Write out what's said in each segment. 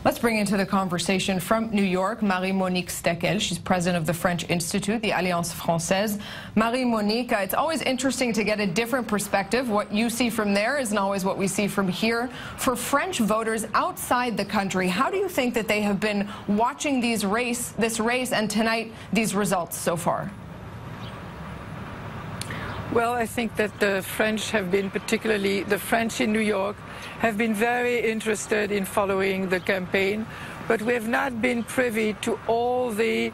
Let's bring into the conversation from New York, Monique Steckel. She's president of the French Institute, the Alliance Française. Monique, it's always interesting to get a different perspective. What you see from there isn't always what we see from here. For French voters outside the country, how do you think that they have been watching this race and tonight these results so far? Well, I think that the French have been, particularly the French in New York, have been very interested in following the campaign, but we have not been privy to all the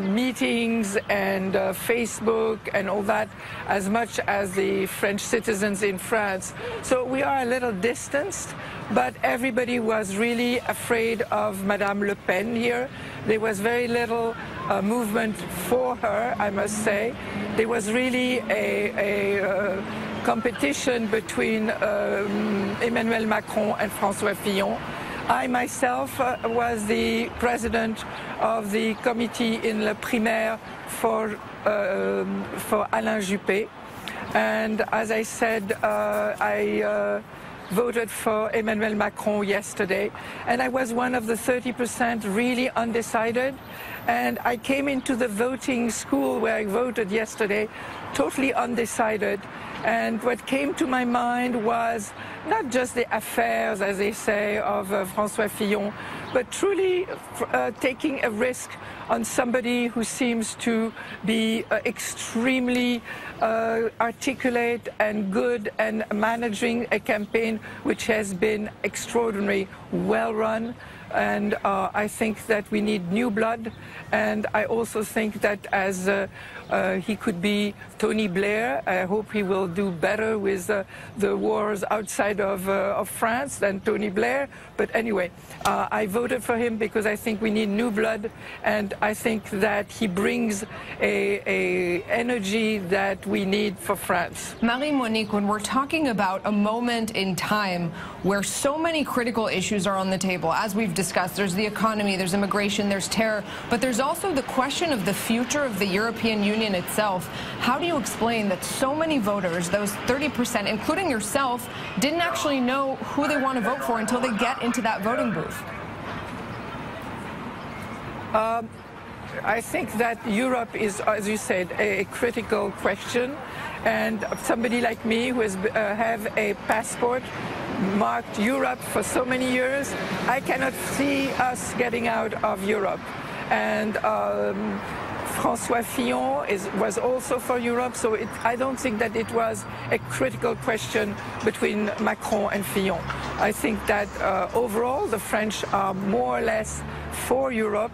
meetings and Facebook and all that as much as the French citizens in France. So we are a little distanced, but everybody was really afraid of Madame Le Pen here. There was very little movement for her, I must say. There was really a competition between Emmanuel Macron and François Fillon. I myself was the president of the committee in La Primaire for Alain Juppé. And as I said, I voted for Emmanuel Macron yesterday, and I was one of the 30% really undecided. And I came into the voting school where I voted yesterday totally undecided. And what came to my mind was not just the affairs, as they say, of François Fillon, but truly taking a risk on somebody who seems to be extremely articulate and good and managing a campaign which has been extraordinarily well run. And I think that we need new blood, and I also think that as he could be Tony Blair, I hope he will do better with the wars outside of France than Tony Blair. But anyway, I voted for him because I think we need new blood, and I think that he brings a energy that we need for France. Monique, when we're talking about a moment in time where so many critical issues are on the table, as we've discussed, there's the economy, there's immigration, there's terror, but there's also the question of the future of the European Union itself. How do you explain that so many voters, those 30%, including yourself, didn't actually know who they want to vote for until they get into that voting booth? I think that Europe is, as you said, a critical question, and somebody like me who has have a passport marked Europe for so many years, I cannot see us getting out of Europe. And François Fillon was also for Europe, so I don't think that it was a critical question between Macron and Fillon. I think that overall the French are more or less for Europe,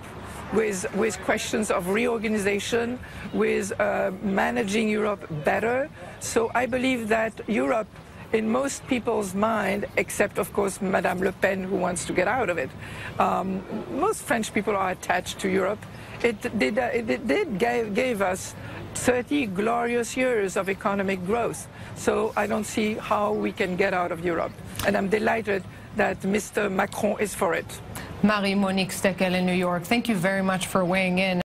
with questions of reorganization, with managing Europe better. So I believe that Europe, in most people's mind, except of course Madame Le Pen, who wants to get out of it, most French people are attached to Europe. It gave us 30 glorious years of economic growth. So I don't see how we can get out of Europe. And I'm delighted that Mr. Macron is for it. Monique Steckel in New York, thank you very much for weighing in.